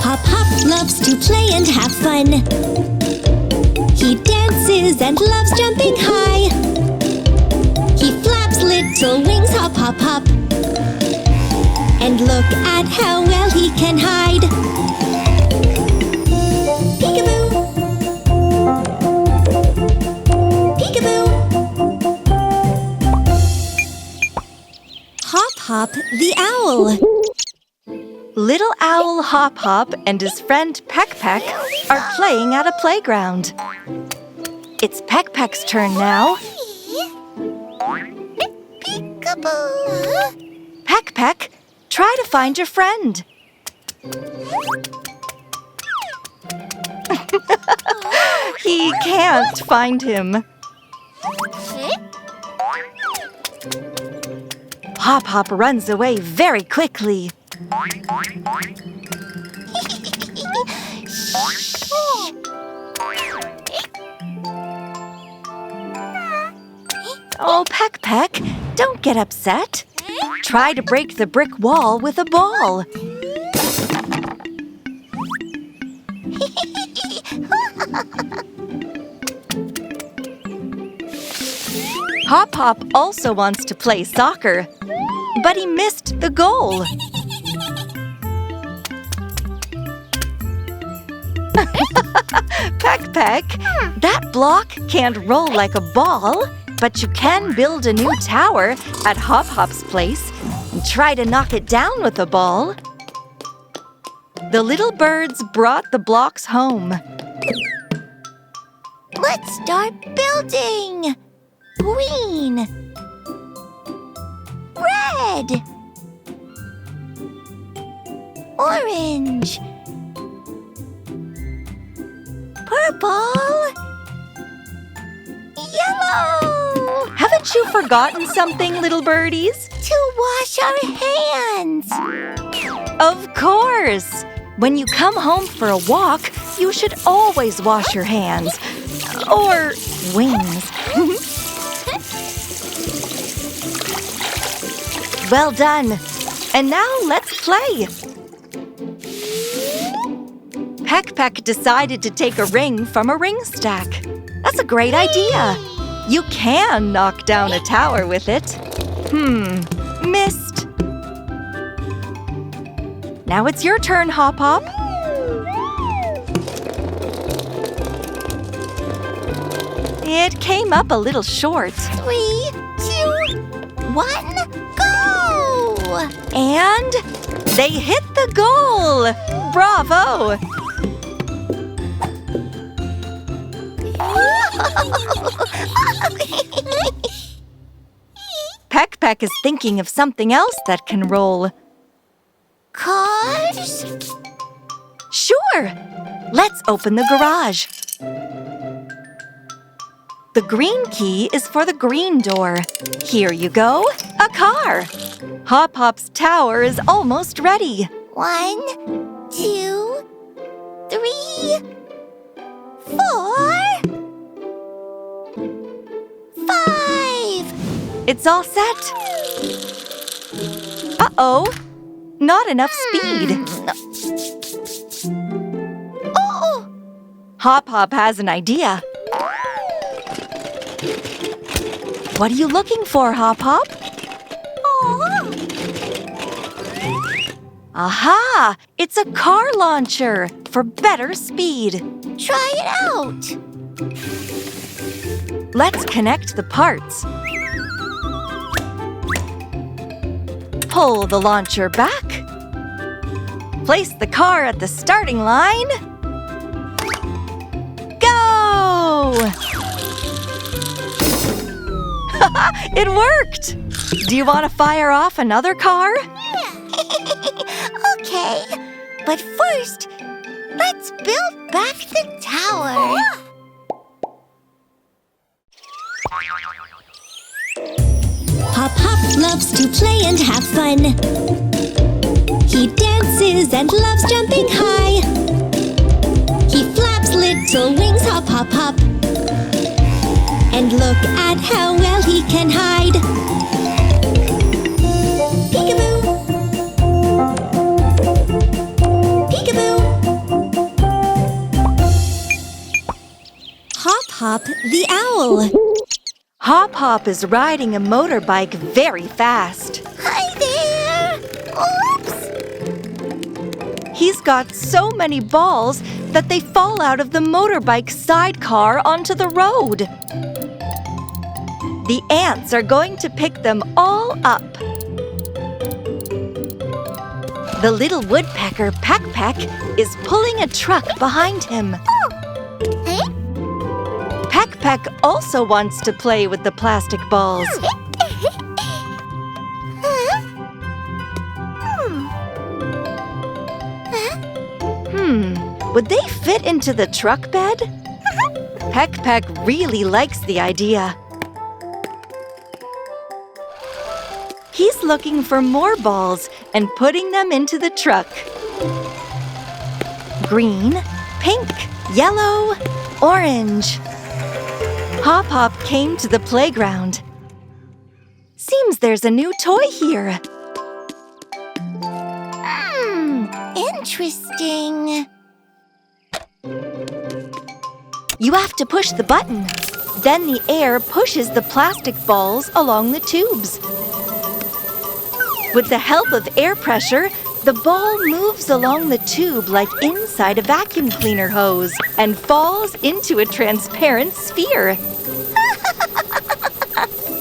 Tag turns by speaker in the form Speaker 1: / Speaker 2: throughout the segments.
Speaker 1: Hop loves to play and have fun. He dances and loves jumping high. He flaps little wings, hop, hop, hop. And look at how well he can hide. Peekaboo! Peekaboo! Hop Hop the owl.
Speaker 2: Little owl Hop Hop and his friend Peck are playing at a playground. It's Peck's turn now.
Speaker 1: Peekaboo!
Speaker 2: Peck, try to find your friend. He can't find him. Hop Hop runs away very quickly. Oh, Peck, don't get upset. Try to break the brick wall with a ball. Hop Hop also wants to play soccer, but he missed the goal. Peck, that block can't roll like a ball, but you can build a new tower at Hop Hop's place and try to knock it down with a ball. The little birds brought the blocks home.
Speaker 1: Let's start building! Green, red, orange, purple, yellow.
Speaker 2: Haven't you forgotten something, little birdies?
Speaker 1: To wash our hands.
Speaker 2: Of course! When you come home for a walk, you should always wash your hands. Or wings. Well done. And now let's play. Peck decided to take a ring from a ring stack. That's a great idea. You can knock down a tower with it. Missed. Now it's your turn, Hop Hop. It came up a little short.
Speaker 1: 3, 2, 1, go!
Speaker 2: And they hit the goal! Bravo! Peck is thinking of something else that can roll.
Speaker 1: Cars?
Speaker 2: Sure! Let's open the garage. The green key is for the green door. Here you go, a car. Hop Hop's tower is almost ready.
Speaker 1: 1, 2, 3, 4, 5.
Speaker 2: It's all set. Uh-oh, not enough speed.
Speaker 1: Oh!
Speaker 2: Hop Hop has an idea. What are you looking for, Hop Hop? Aha! It's a car launcher for better speed.
Speaker 1: Try it out.
Speaker 2: Let's connect the parts. Pull the launcher back. Place the car at the starting line. Go! It worked! Do you want to fire off another car?
Speaker 1: Okay, but first, let's build back the tower. Hop loves to play and have fun. He dances and loves jumping high. He flaps little wings, hop, hop, hop. And look at how well he can hide. Peekaboo! the owl.
Speaker 2: Hop Hop is riding a motorbike very fast.
Speaker 1: Hi there! Oops!
Speaker 2: He's got so many balls that they fall out of the motorbike sidecar onto the road. The ants are going to pick them all up. The little woodpecker, Peck, is pulling a truck behind him. Peck also wants to play with the plastic balls. Would they fit into the truck bed? Peck really likes the idea. He's looking for more balls and putting them into the truck. Green, pink, yellow, orange. Hop Hop came to the playground. Seems there's a new toy here.
Speaker 1: Interesting.
Speaker 2: You have to push the button. Then the air pushes the plastic balls along the tubes. With the help of air pressure, the ball moves along the tube like inside a vacuum cleaner hose and falls into a transparent sphere.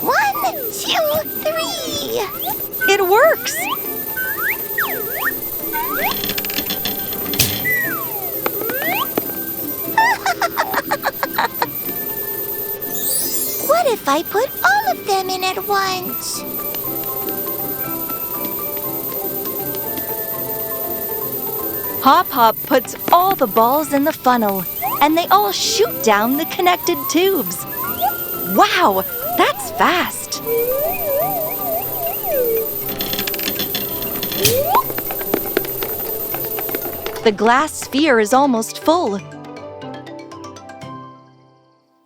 Speaker 1: 1, 2, 3.
Speaker 2: It works!
Speaker 1: What if I put all of them in at once?
Speaker 2: Hop Hop puts all the balls in the funnel, and they all shoot down the connected tubes. Wow, that's fast! The glass sphere is almost full.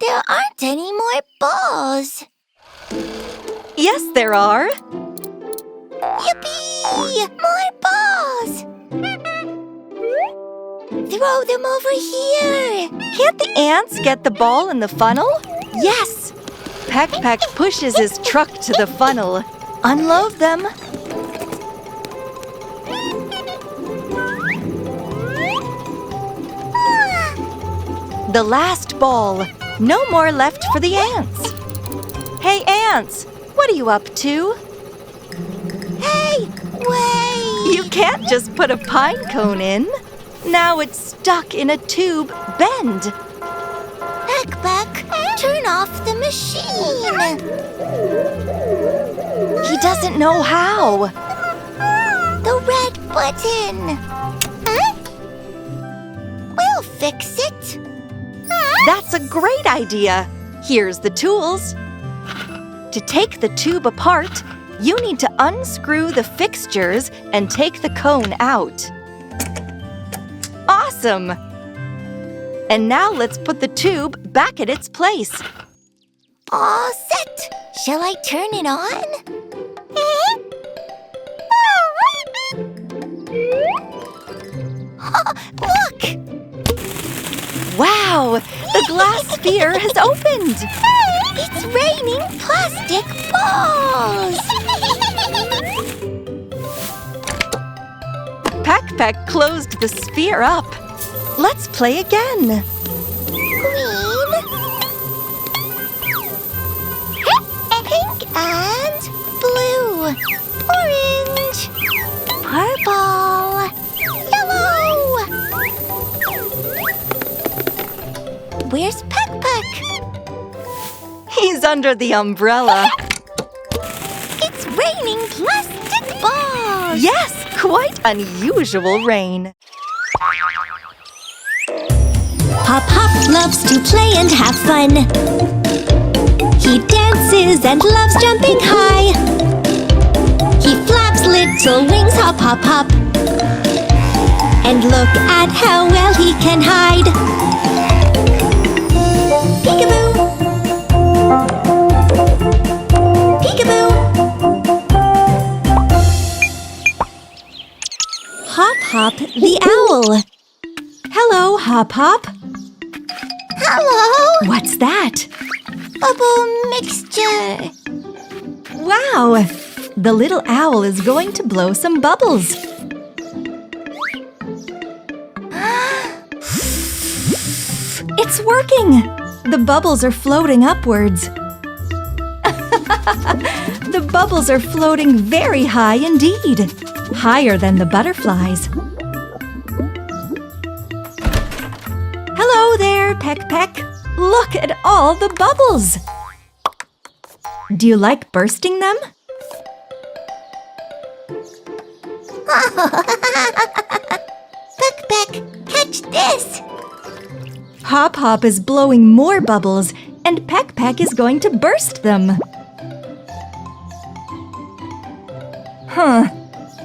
Speaker 1: There aren't any more balls.
Speaker 2: Yes, there are.
Speaker 1: Yippee! More balls! Throw them over here.
Speaker 2: Can't the ants get the ball in the funnel? Yes! Peck pushes his truck to the funnel. Unload them. The last ball. No more left for the ants. Hey, ants, what are you up to?
Speaker 1: Hey, wait!
Speaker 2: You can't just put a pine cone in. Now it's stuck in a tube bend.
Speaker 1: Peck, turn off the machine.
Speaker 2: He doesn't know how.
Speaker 1: The red button. We'll fix it.
Speaker 2: That's a great idea. Here's the tools. To take the tube apart, you need to unscrew the fixtures and take the cone out. Awesome! And now let's put the tube back at its place.
Speaker 1: All set. Shall I turn it on? Look!
Speaker 2: Wow! The glass sphere has opened!
Speaker 1: It's raining plastic balls!
Speaker 2: Peck closed the sphere up. Let's play again.
Speaker 1: Green, pink and blue, orange, purple, yellow. Where's Peck?
Speaker 2: He's under the umbrella.
Speaker 1: It's raining plastic balls!
Speaker 2: Yes, quite unusual rain.
Speaker 1: Hop loves to play and have fun. He dances and loves jumping high. He flaps little wings, hop, hop, hop. And look at how well he can hide. Peekaboo! Peekaboo! Hop the owl.
Speaker 2: Hello, Hop.
Speaker 1: Hello!
Speaker 2: What's that?
Speaker 1: Bubble mixture.
Speaker 2: Wow! The little owl is going to blow some bubbles. It's working! The bubbles are floating upwards. The bubbles are floating very high indeed. Higher than the butterflies. Hello there, Peck Peck. Look at all the bubbles. Do you like bursting them?
Speaker 1: Peck, Peck, catch this!
Speaker 2: Hop Hop is blowing more bubbles, and Peck Peck is going to burst them. Huh.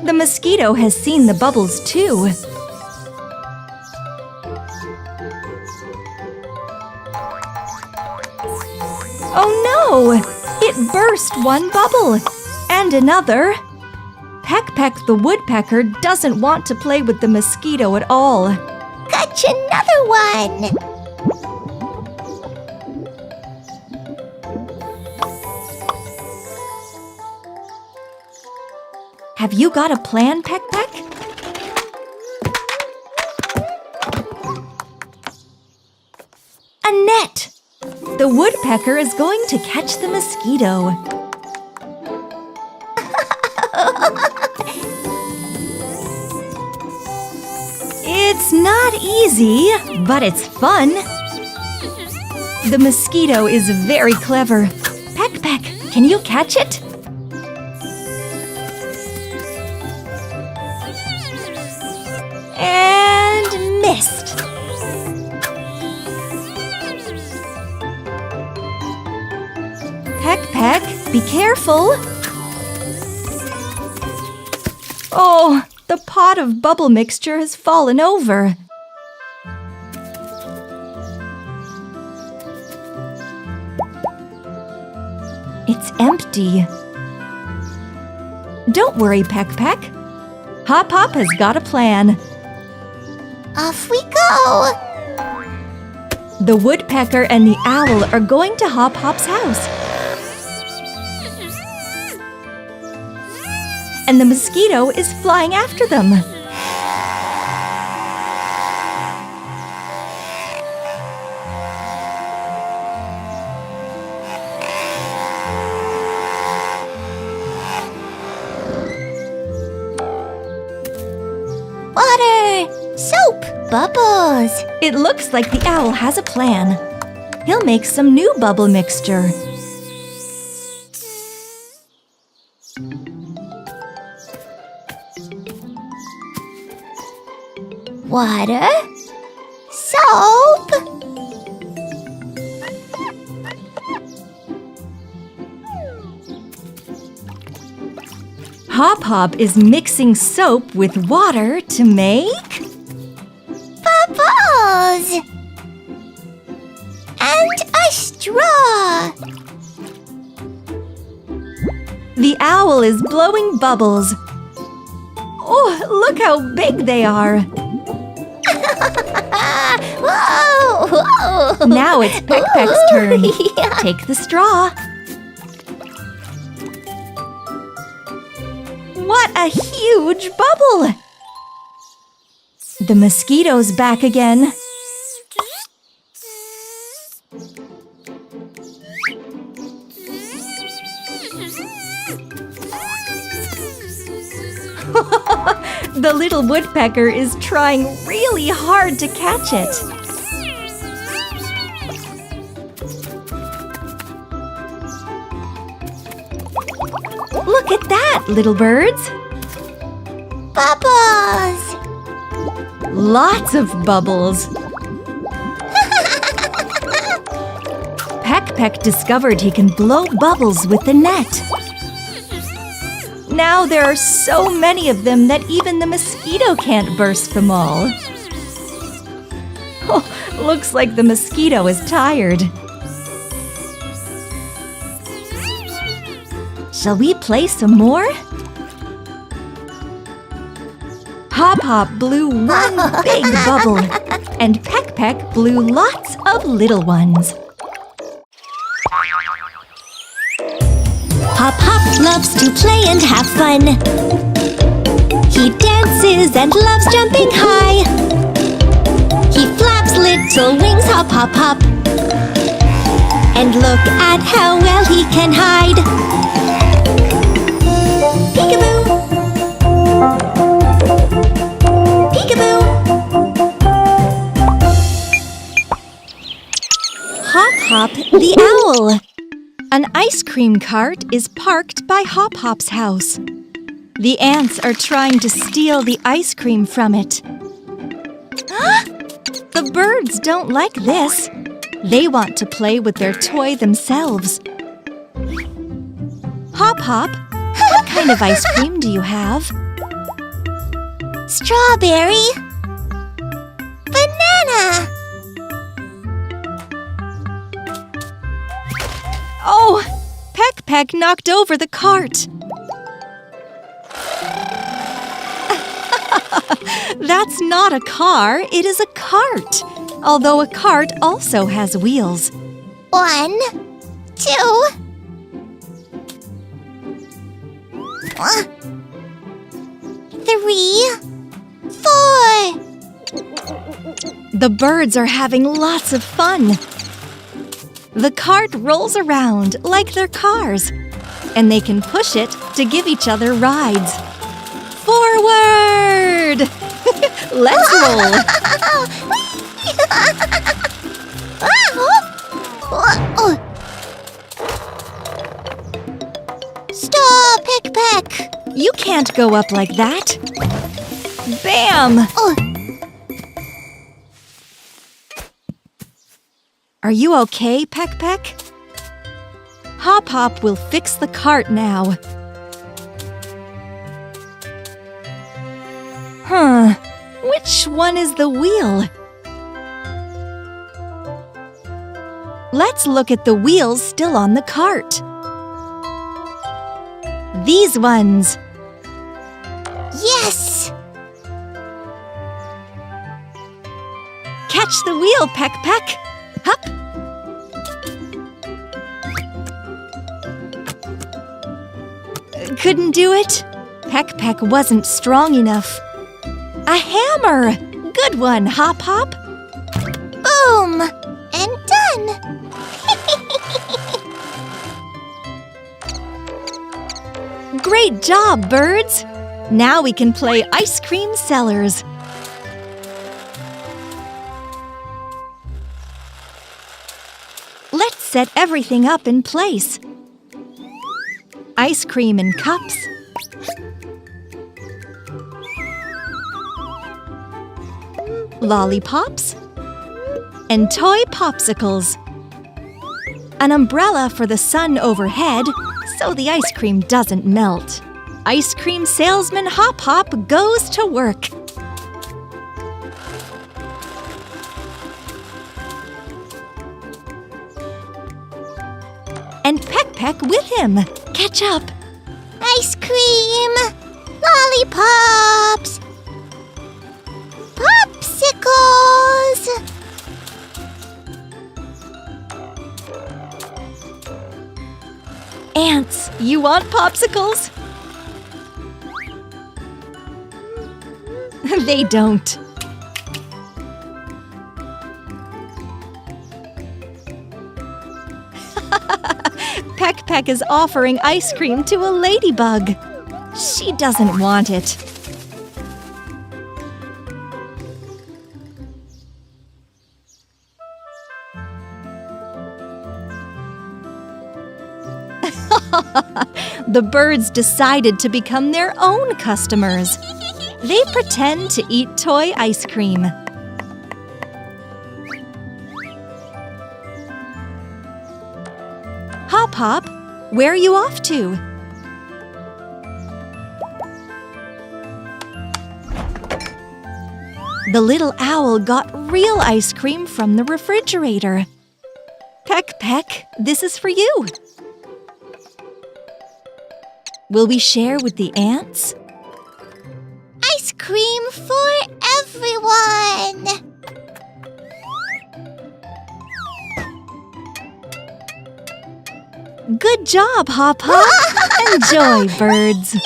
Speaker 2: The mosquito has seen the bubbles too. Oh no! It burst one bubble! And another! Peck Peck the woodpecker doesn't want to play with the mosquito at all.
Speaker 1: Catch another one!
Speaker 2: Have you got a plan, Peck Peck? A net! The woodpecker is going to catch the mosquito. It's not easy, but it's fun. The mosquito is very clever. Peck Peck, can you catch it? And missed. Peck Peck, be careful. Oh, the pot of bubble mixture has fallen over. It's empty. Don't worry, Peck Peck. Hop Hop has got a plan.
Speaker 1: Off we go!
Speaker 2: The woodpecker and the owl are going to Hop Hop's house. And the mosquito is flying after them.
Speaker 1: Water! Soap! Bubbles!
Speaker 2: It looks like the owl has a plan. He'll make some new bubble mixture.
Speaker 1: Water? Soap?
Speaker 2: Hop Hop is mixing soap with water to make...
Speaker 1: Bubbles! And a straw!
Speaker 2: The owl is blowing bubbles. Oh, look how big they are.
Speaker 1: Whoa! Whoa!
Speaker 2: Now it's Peck Peck's turn.
Speaker 1: Yeah.
Speaker 2: Take the straw. What a huge bubble! The mosquito's back again. The little woodpecker is trying really hard to catch it. Look at that, little birds.
Speaker 1: Bubbles!
Speaker 2: Lots of bubbles. Peck Peck discovered he can blow bubbles with the net. Now there are so many of them that even the mosquito can't burst them all. Oh, looks like the mosquito is tired. Shall we play some more? Hop Hop blew one big bubble. And Peck blew lots of little ones.
Speaker 1: Hop Hop loves to play and have fun. He dances and loves jumping high. He flaps little wings, hop, hop, hop. And look at how well he can hide. Peekaboo! Peekaboo!
Speaker 2: Hop Hop the owl. An ice cream cart is parked by Hop Hop's house. The ants are trying to steal the ice cream from it. The birds don't like this. They want to play with their toy themselves. Hop Hop, what kind of ice cream do you have?
Speaker 1: Strawberry. Banana.
Speaker 2: Oh, Peck knocked over the cart. That's not a car, it is a cart. Although a cart also has wheels.
Speaker 1: 1, 2. 3, 4.
Speaker 2: The birds are having lots of fun. The cart rolls around like they're cars, and they can push it to give each other rides. Forward! Let's roll!
Speaker 1: Stop, Peck!
Speaker 2: You can't go up like that. Bam! Are you okay, Peck? Hop Hop will fix the cart now. Which one is the wheel? Let's look at the wheels still on the cart. These ones.
Speaker 1: Yes!
Speaker 2: Catch the wheel, Peck. Hup! Couldn't do it. Peck wasn't strong enough. A hammer! Good one, Hop Hop.
Speaker 1: Boom! And done!
Speaker 2: Great job, birds! Now we can play ice cream sellers. Let's set everything up in place. Ice cream in cups. Lollipops. And toy popsicles. An umbrella for the sun overhead so the ice cream doesn't melt. Ice cream salesman Hop Hop goes to work. And Peck with him. Catch up.
Speaker 1: Ice cream! Lollipops! Popsicles!
Speaker 2: Ants, you want popsicles? They don't. Peck is offering ice cream to a ladybug. She doesn't want it. The birds decided to become their own customers. They pretend to eat toy ice cream. Hop, where are you off to? The little owl got real ice cream from the refrigerator. Peck, this is for you. Will we share with the ants?
Speaker 1: Ice cream for everyone!
Speaker 2: Good job, Hop Hop. Enjoy, birds.